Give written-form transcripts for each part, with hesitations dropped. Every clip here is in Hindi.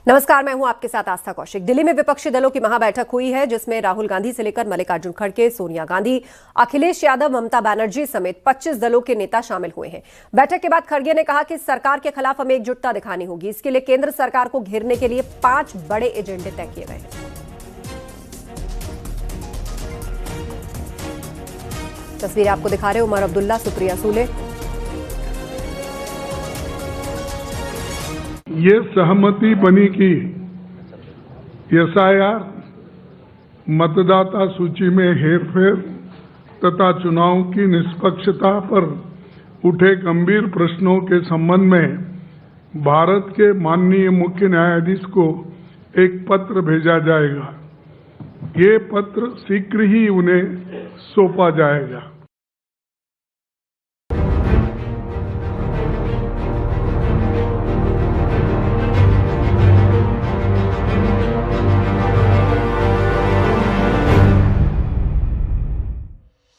नमस्कार, मैं हूं आपके साथ आस्था कौशिक। दिल्ली में विपक्षी दलों की महाबैठक हुई है, जिसमें राहुल गांधी से लेकर मल्लिकार्जुन खड़गे, सोनिया गांधी, अखिलेश यादव, ममता बनर्जी समेत 25 दलों के नेता शामिल हुए हैं। बैठक के बाद खड़गे ने कहा कि सरकार के खिलाफ हमें एकजुटता दिखानी होगी। इसके लिए केंद्र सरकार को घेरने के लिए 5 बड़े एजेंडे तय किए गए हैं। तस्वीर आपको दिखा रहे उमर अब्दुल्ला, सुप्रिया सूले। ये सहमति बनी कि एसआईआर, मतदाता सूची में हेरफेर तथा चुनाव की निष्पक्षता पर उठे गंभीर प्रश्नों के संबंध में भारत के माननीय मुख्य न्यायाधीश को एक पत्र भेजा जाएगा। ये पत्र शीघ्र ही उन्हें सौंपा जाएगा।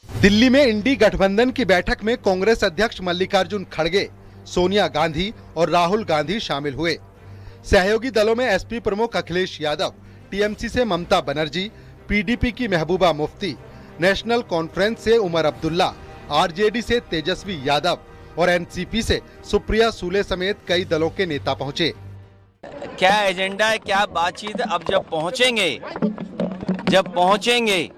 दिल्ली में इंडी गठबंधन की बैठक में कांग्रेस अध्यक्ष मल्लिकार्जुन खड़गे, सोनिया गांधी और राहुल गांधी शामिल हुए। सहयोगी दलों में एसपी प्रमुख अखिलेश यादव, टीएमसी से ममता बनर्जी, पीडीपी की महबूबा मुफ्ती, नेशनल कॉन्फ्रेंस से उमर अब्दुल्ला, आरजेडी से तेजस्वी यादव और एनसीपी से सुप्रिया सूले समेत कई दलों के नेता पहुंचे। क्या एजेंडा है, क्या बातचीत, अब जब पहुंचेंगे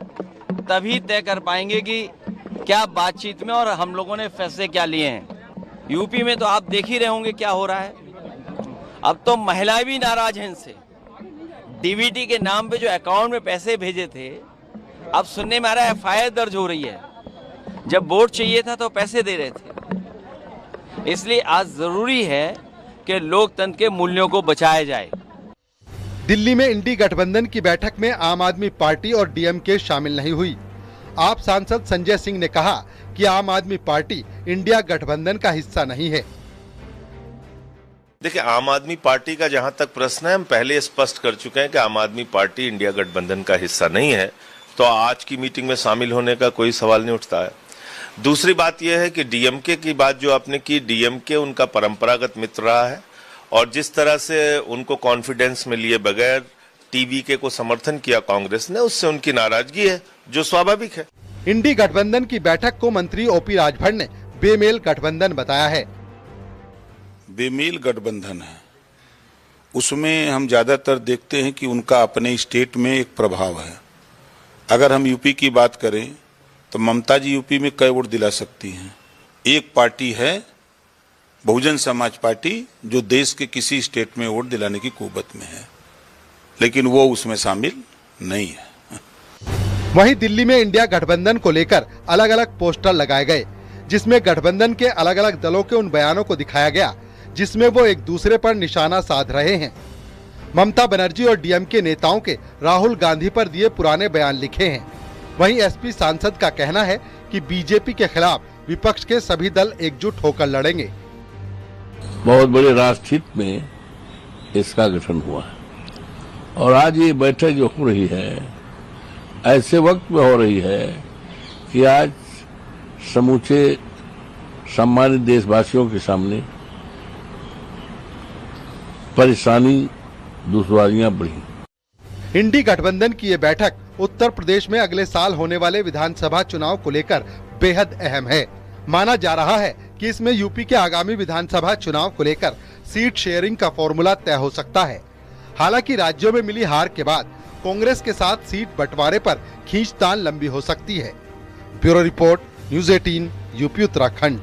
तभी तय कर पाएंगे कि क्या बातचीत में और हम लोगों ने फैसले क्या लिए हैं। यूपी में तो आप देख ही रहे होंगे क्या हो रहा है। अब तो महिलाएं भी नाराज हैं इनसे। डीबीटी के नाम पे जो अकाउंट में पैसे भेजे थे, अब सुनने में आ रहा है एफआईआर दर्ज हो रही है। जब वोट चाहिए था तो पैसे दे रहे थे। इसलिए आज जरूरी है कि लोकतंत्र के मूल्यों को बचाया जाए। दिल्ली में इंडी गठबंधन की बैठक में आम आदमी पार्टी और डीएमके शामिल नहीं हुई। आप सांसद संजय सिंह ने कहा कि आम आदमी पार्टी इंडिया गठबंधन का हिस्सा नहीं है। देखिए, आम आदमी पार्टी का जहां तक प्रश्न है, हम पहले स्पष्ट कर चुके हैं कि आम आदमी पार्टी इंडिया गठबंधन का हिस्सा नहीं है, तो आज की मीटिंग में शामिल होने का कोई सवाल नहीं उठता है। दूसरी बात यह है कि डीएमके की बात जो आपने की, डीएमके उनका परंपरागत मित्र रहा है और जिस तरह से उनको कॉन्फिडेंस में लिए बगैर टीवीके को समर्थन किया कांग्रेस ने, उससे उनकी नाराजगी है, जो स्वाभाविक है। इंडी गठबंधन की बैठक को मंत्री ओपी राजभर ने बेमेल गठबंधन बताया है। बेमेल गठबंधन है, उसमें हम ज्यादातर देखते हैं कि उनका अपने स्टेट में एक प्रभाव है। अगर हम यूपी की बात करें तो ममता जी यूपी में कई वोट दिला सकती हैं। एक पार्टी है बहुजन समाज पार्टी, जो देश के किसी स्टेट में वोट दिलाने की कुव्वत में है, लेकिन वो उसमें शामिल नहीं है। वहीं दिल्ली में इंडिया गठबंधन को लेकर अलग अलग पोस्टर लगाए गए, जिसमें गठबंधन के अलग अलग दलों के उन बयानों को दिखाया गया जिसमें वो एक दूसरे पर निशाना साध रहे हैं। ममता बनर्जी और डीएमके नेताओं के राहुल गांधी पर दिए पुराने बयान लिखे हैं। वहीं एसपी सांसद का कहना है कि बीजेपी के खिलाफ विपक्ष के सभी दल एकजुट होकर लड़ेंगे। बहुत बड़े राष्ट्रहित में इसका गठन हुआ है और आज ये बैठक जो हो रही है, ऐसे वक्त में हो रही है कि आज समूचे सम्मानित देशवासियों के सामने परेशानी, दुश्वारियां बढ़ी। इंडी गठबंधन की ये बैठक उत्तर प्रदेश में अगले साल होने वाले विधानसभा चुनाव को लेकर बेहद अहम है। माना जा रहा है कि इसमें यूपी के आगामी विधानसभा चुनाव को लेकर सीट शेयरिंग का फॉर्मूला तय हो सकता है। हालांकि राज्यों में मिली हार के बाद कांग्रेस के साथ सीट बंटवारे पर खींचतान लंबी हो सकती है। Bureau report, news 18, UP Uttarakhand.